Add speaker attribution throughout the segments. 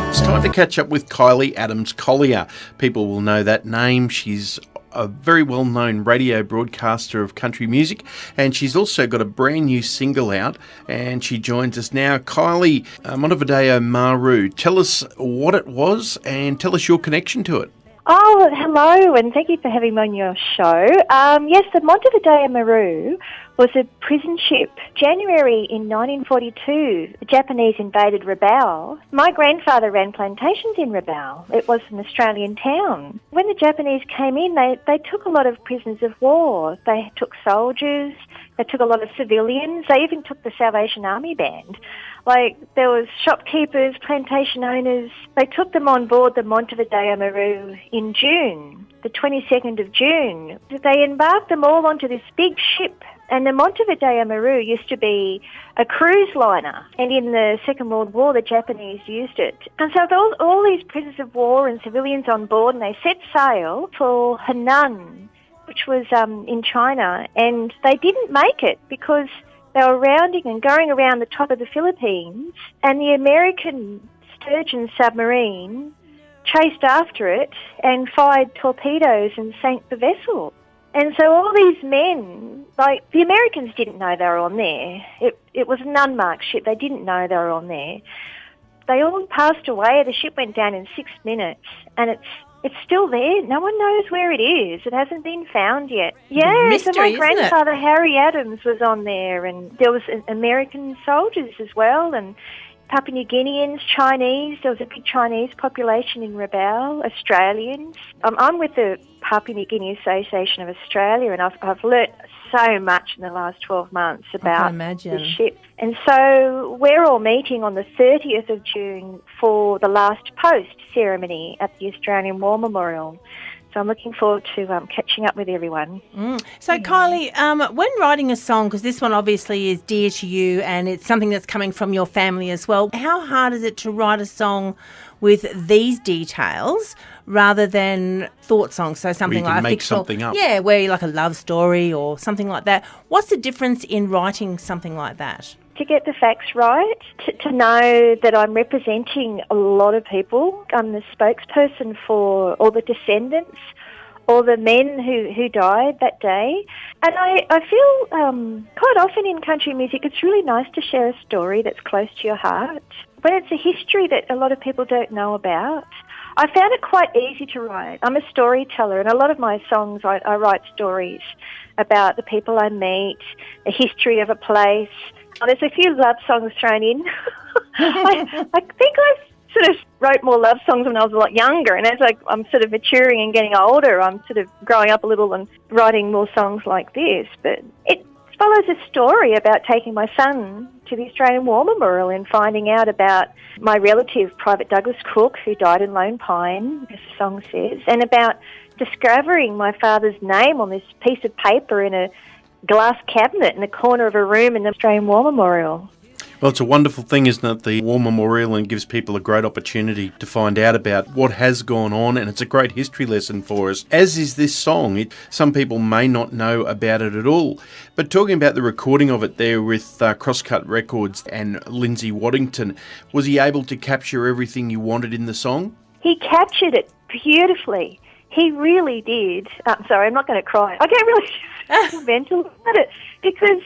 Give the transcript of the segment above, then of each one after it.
Speaker 1: It's time to catch up with Kylie Adams-Collier. People will know that name. She's a very well-known radio broadcaster of country music, and she's also got a brand new single out, and she joins us now. Kylie, Montevideo Maru, tell us what it was and tell us your connection to it.
Speaker 2: Oh, hello, and thank you for having me on your show. Yes, the Montevideo Maru was a prison ship. January in 1942, the Japanese invaded Rabaul. My grandfather ran plantations in Rabaul. It was an Australian town. When the Japanese came in, they took a lot of prisoners of war. They took soldiers, they took a lot of civilians, they even took the Salvation Army band. Like, there was shopkeepers, plantation owners. They took them on board the Montevideo Maru in June, the 22nd of June. They embarked them all onto this big ship. And the Montevideo Maru used to be a cruise liner. And in the Second World War, the Japanese used it. And so all these prisoners of war and civilians on board, and they set sail for Henan, which was in China. And they didn't make it because they were rounding and going around the top of the Philippines, and the American Sturgeon submarine chased after it and fired torpedoes and sank the vessel. And so all these men, like, the Americans didn't know they were on there. It was an unmarked ship. They didn't know they were on there. They all passed away. The ship went down in 6 minutes, and it's still there. No one knows where it is. It hasn't been found yet. Yeah,
Speaker 3: mystery,
Speaker 2: so my grandfather, Harry Adams, was on there, and there was American soldiers as well, and Papua New Guineans, Chinese. There was a big Chinese population in Rabaul, Australians. I'm with the Papua New Guinea Association of Australia, and I've learnt so much in the last 12 months about the ship. And so we're all meeting on the 30th of June for the last post ceremony at the Australian War Memorial. So I'm looking forward to catching up with everyone.
Speaker 3: So, Kylie, when writing a song, because this one obviously is dear to you and it's something that's coming from your family as well, how hard is it to write a song with these details rather than thought songs? So something like a fictional,
Speaker 1: something up.
Speaker 3: Yeah, where you like a love story or something like that. What's the difference in writing something like that?
Speaker 2: To get the facts right, to know that I'm representing a lot of people. I'm the spokesperson for all the descendants, all the men who died that day. And I feel quite often in country music it's really nice to share a story that's close to your heart. When it's a history that a lot of people don't know about, I found it quite easy to write. I'm a storyteller, and a lot of my songs, I write stories about the people I meet, the history of a place. There's a few love songs thrown in. I think I sort of wrote more love songs when I was a lot younger, and as I'm sort of maturing and getting older, I'm sort of growing up a little and writing more songs like this. But it follows a story about taking my son to the Australian War Memorial and finding out about my relative, Private Douglas Cook, who died in Lone Pine, as the song says, and about discovering my father's name on this piece of paper in a glass cabinet in the corner of a room in the Australian War Memorial.
Speaker 1: Well, it's a wonderful thing, isn't it, the War Memorial, and gives people a great opportunity to find out about what has gone on, and it's a great history lesson for us, as is this song. Some people may not know about it at all. But talking about the recording of it there with Crosscut Records and Lindsay Waddington, was he able to capture everything you wanted in the song?
Speaker 2: He captured it beautifully. He really did. Sorry, I'm not going to cry. I get really sentimental about it because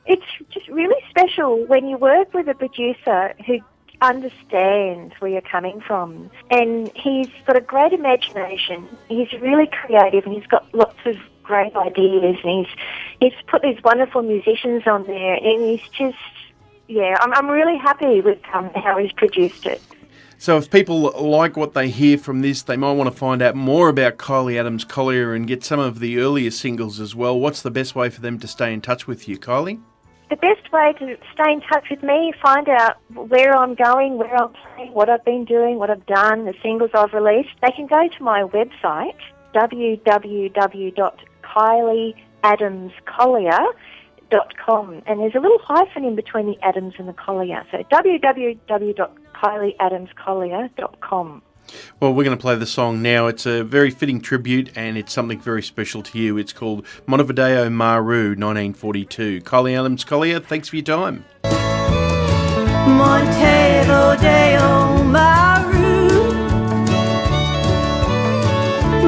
Speaker 2: it's just really special when you work with a producer who understands where you're coming from. And he's got a great imagination. He's really creative, and he's got lots of great ideas. And he's put these wonderful musicians on there, and he's just, I'm really happy with how he's produced it.
Speaker 1: So if people like what they hear from this, they might want to find out more about Kylie Adams-Collier and get some of the earlier singles as well. What's the best way for them to stay in touch with you, Kylie?
Speaker 2: The best way to stay in touch with me, find out where I'm going, where I'm playing, what I've been doing, what I've done, the singles I've released, they can go to my website, www.kylieadamscollier.com, and there's a little hyphen in between the Adams and the Collier, so www.kylieadamscollier.com.
Speaker 1: Well, we're going to play the song now. It's a very fitting tribute and it's something very special to you. It's called Montevideo Maru 1942. Kylie Adams-Collier, thanks for your time.
Speaker 4: Montevideo Maru,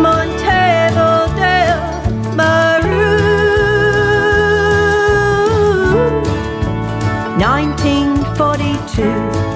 Speaker 4: Montevideo Maru, 1942.